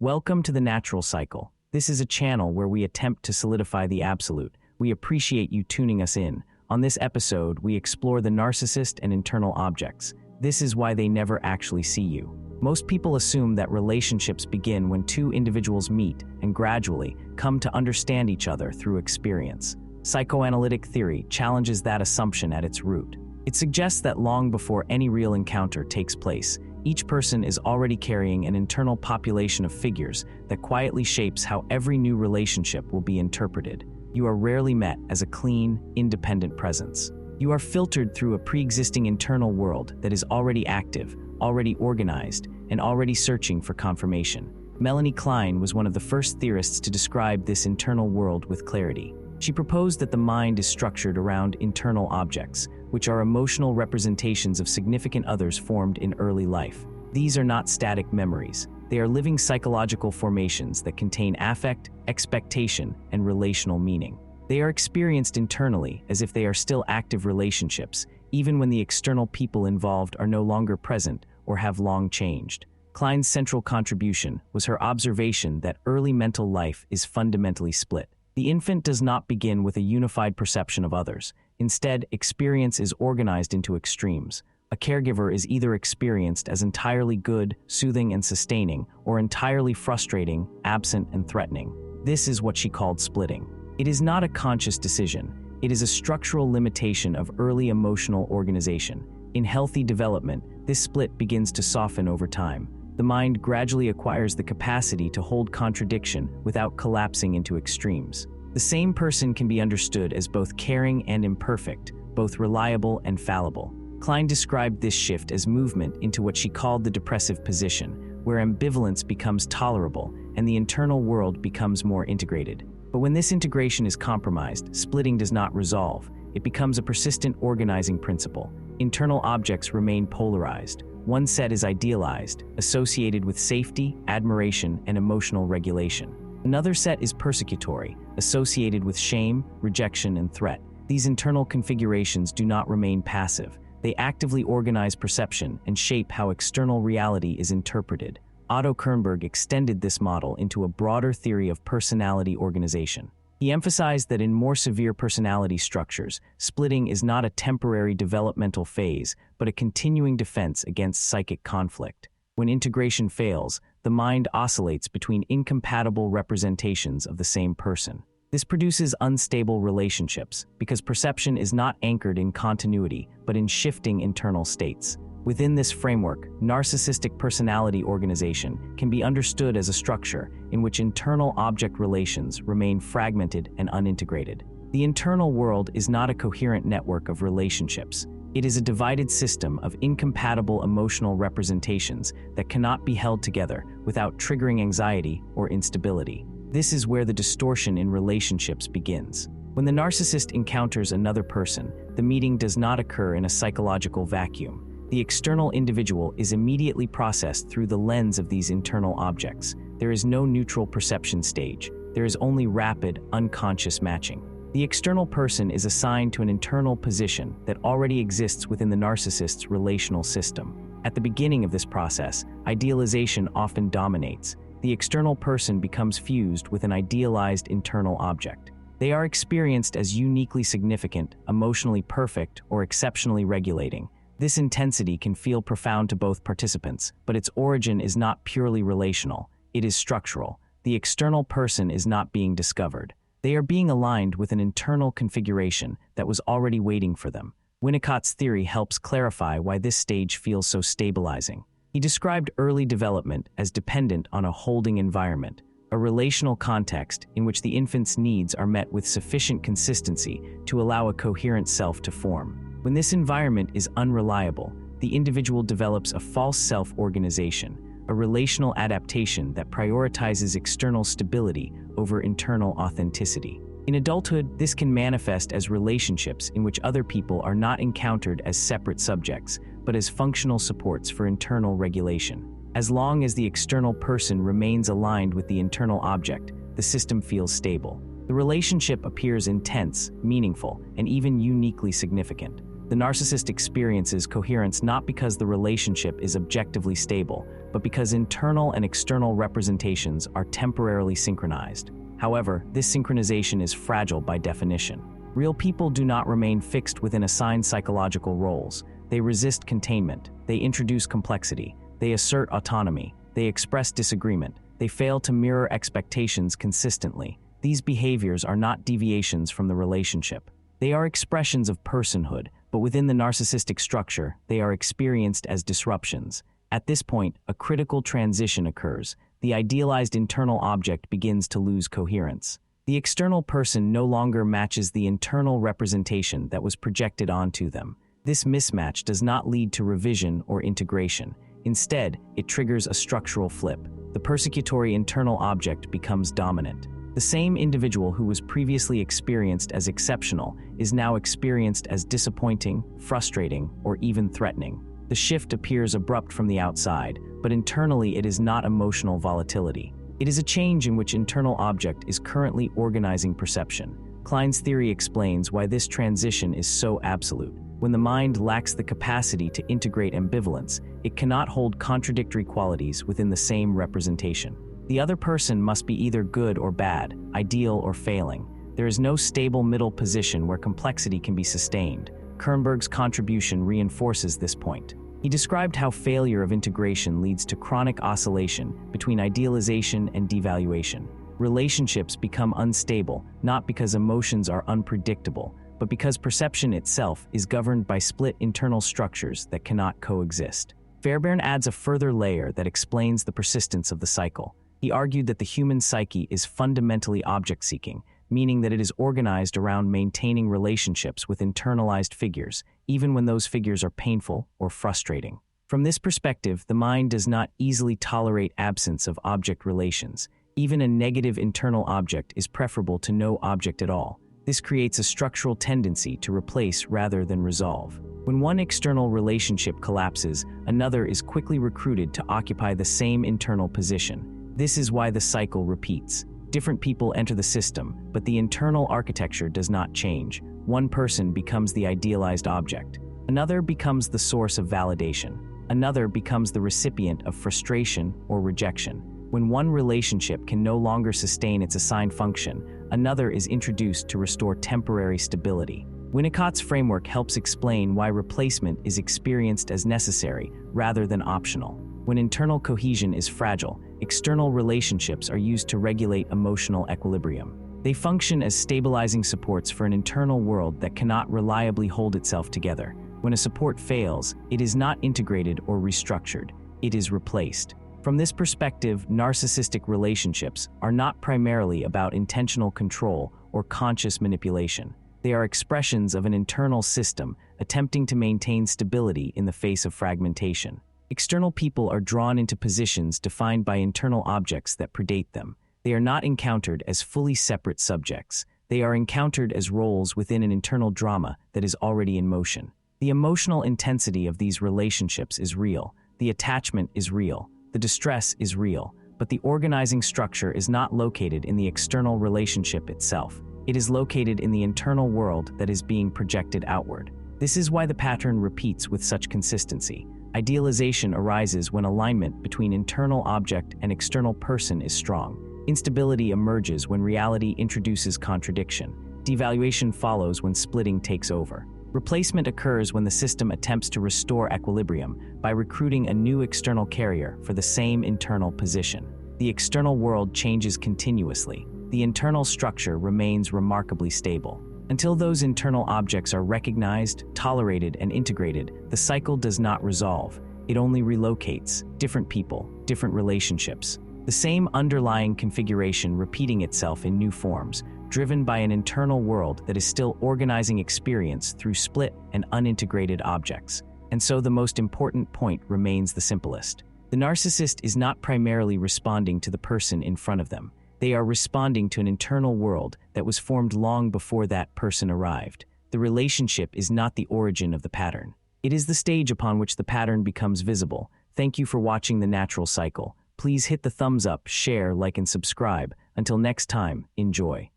Welcome to the Natural Cycle. This is a channel where we attempt to solidify the absolute. We appreciate you tuning us in. On this episode, we explore the narcissist and internal objects. This is why they never actually see you. Most people assume that relationships begin when two individuals meet and gradually come to understand each other through experience. Psychoanalytic theory challenges that assumption at its root. It suggests that long before any real encounter takes place, each person is already carrying an internal population of figures that quietly shapes how every new relationship will be interpreted. You are rarely met as a clean, independent presence. You are filtered through a pre-existing internal world that is already active, already organized, and already searching for confirmation. Melanie Klein was one of the first theorists to describe this internal world with clarity. She proposed that the mind is structured around internal objects, which are emotional representations of significant others formed in early life. These are not static memories. They are living psychological formations that contain affect, expectation, and relational meaning. They are experienced internally as if they are still active relationships, even when the external people involved are no longer present or have long changed. Klein's central contribution was her observation that early mental life is fundamentally split. The infant does not begin with a unified perception of others. Instead, experience is organized into extremes. A caregiver is either experienced as entirely good, soothing, and sustaining, or entirely frustrating, absent, and threatening. This is what she called splitting. It is not a conscious decision. It is a structural limitation of early emotional organization. In healthy development, this split begins to soften over time. The mind gradually acquires the capacity to hold contradiction without collapsing into extremes. The same person can be understood as both caring and imperfect, both reliable and fallible. Klein described this shift as movement into what she called the depressive position, where ambivalence becomes tolerable and the internal world becomes more integrated. But when this integration is compromised, splitting does not resolve. It becomes a persistent organizing principle. Internal objects remain polarized. One set is idealized, associated with safety, admiration, and emotional regulation. Another set is persecutory, associated with shame, rejection, and threat. These internal configurations do not remain passive. They actively organize perception and shape how external reality is interpreted. Otto Kernberg extended this model into a broader theory of personality organization. He emphasized that in more severe personality structures, splitting is not a temporary developmental phase, but a continuing defense against psychic conflict. When integration fails, the mind oscillates between incompatible representations of the same person. This produces unstable relationships because perception is not anchored in continuity, but in shifting internal states. Within this framework, narcissistic personality organization can be understood as a structure in which internal object relations remain fragmented and unintegrated. The internal world is not a coherent network of relationships. It is a divided system of incompatible emotional representations that cannot be held together without triggering anxiety or instability. This is where the distortion in relationships begins. When the narcissist encounters another person, the meeting does not occur in a psychological vacuum. The external individual is immediately processed through the lens of these internal objects. There is no neutral perception stage. There is only rapid, unconscious matching. The external person is assigned to an internal position that already exists within the narcissist's relational system. At the beginning of this process, idealization often dominates. The external person becomes fused with an idealized internal object. They are experienced as uniquely significant, emotionally perfect, or exceptionally regulating. This intensity can feel profound to both participants, but its origin is not purely relational. It is structural. The external person is not being discovered. They are being aligned with an internal configuration that was already waiting for them. Winnicott's theory helps clarify why this stage feels so stabilizing. He described early development as dependent on a holding environment, a relational context in which the infant's needs are met with sufficient consistency to allow a coherent self to form. When this environment is unreliable, the individual develops a false self-organization, a relational adaptation that prioritizes external stability over internal authenticity. In adulthood, this can manifest as relationships in which other people are not encountered as separate subjects, but as functional supports for internal regulation. As long as the external person remains aligned with the internal object, the system feels stable. The relationship appears intense, meaningful, and even uniquely significant. The narcissist experiences coherence not because the relationship is objectively stable, but because internal and external representations are temporarily synchronized. However, this synchronization is fragile by definition. Real people do not remain fixed within assigned psychological roles. They resist containment. They introduce complexity. They assert autonomy. They express disagreement. They fail to mirror expectations consistently. These behaviors are not deviations from the relationship. They are expressions of personhood, but within the narcissistic structure, they are experienced as disruptions. At this point, a critical transition occurs. The idealized internal object begins to lose coherence. The external person no longer matches the internal representation that was projected onto them. This mismatch does not lead to revision or integration. Instead, it triggers a structural flip. The persecutory internal object becomes dominant. The same individual who was previously experienced as exceptional is now experienced as disappointing, frustrating, or even threatening. The shift appears abrupt from the outside, but internally it is not emotional volatility. It is a change in which internal object is currently organizing perception. Klein's theory explains why this transition is so absolute. When the mind lacks the capacity to integrate ambivalence, it cannot hold contradictory qualities within the same representation. The other person must be either good or bad, ideal or failing. There is no stable middle position where complexity can be sustained. Kernberg's contribution reinforces this point. He described how failure of integration leads to chronic oscillation between idealization and devaluation. Relationships become unstable, not because emotions are unpredictable, but because perception itself is governed by split internal structures that cannot coexist. Fairbairn adds a further layer that explains the persistence of the cycle. He argued that the human psyche is fundamentally object-seeking, meaning that it is organized around maintaining relationships with internalized figures, even when those figures are painful or frustrating. From this perspective, the mind does not easily tolerate absence of object relations. Even a negative internal object is preferable to no object at all. This creates a structural tendency to replace rather than resolve. When one external relationship collapses, another is quickly recruited to occupy the same internal position. This is why the cycle repeats. Different people enter the system, but the internal architecture does not change. One person becomes the idealized object. Another becomes the source of validation. Another becomes the recipient of frustration or rejection. When one relationship can no longer sustain its assigned function, another is introduced to restore temporary stability. Winnicott's framework helps explain why replacement is experienced as necessary rather than optional. When internal cohesion is fragile, external relationships are used to regulate emotional equilibrium. They function as stabilizing supports for an internal world that cannot reliably hold itself together. When a support fails, it is not integrated or restructured. It is replaced. From this perspective, narcissistic relationships are not primarily about intentional control or conscious manipulation. They are expressions of an internal system attempting to maintain stability in the face of fragmentation. External people are drawn into positions defined by internal objects that predate them. They are not encountered as fully separate subjects. They are encountered as roles within an internal drama that is already in motion. The emotional intensity of these relationships is real. The attachment is real. The distress is real. But the organizing structure is not located in the external relationship itself. It is located in the internal world that is being projected outward. This is why the pattern repeats with such consistency. Idealization arises when alignment between internal object and external person is strong. Instability emerges when reality introduces contradiction. Devaluation follows when splitting takes over. Replacement occurs when the system attempts to restore equilibrium by recruiting a new external carrier for the same internal position. The external world changes continuously. The internal structure remains remarkably stable. Until those internal objects are recognized, tolerated, and integrated, the cycle does not resolve. It only relocates. Different people, different relationships. The same underlying configuration repeating itself in new forms, driven by an internal world that is still organizing experience through split and unintegrated objects. And so the most important point remains the simplest. The narcissist is not primarily responding to the person in front of them. They are responding to an internal world that was formed long before that person arrived. The relationship is not the origin of the pattern. It is the stage upon which the pattern becomes visible. Thank you for watching The Natural Cycle. Please hit the thumbs up, share, like, and subscribe. Until next time, enjoy.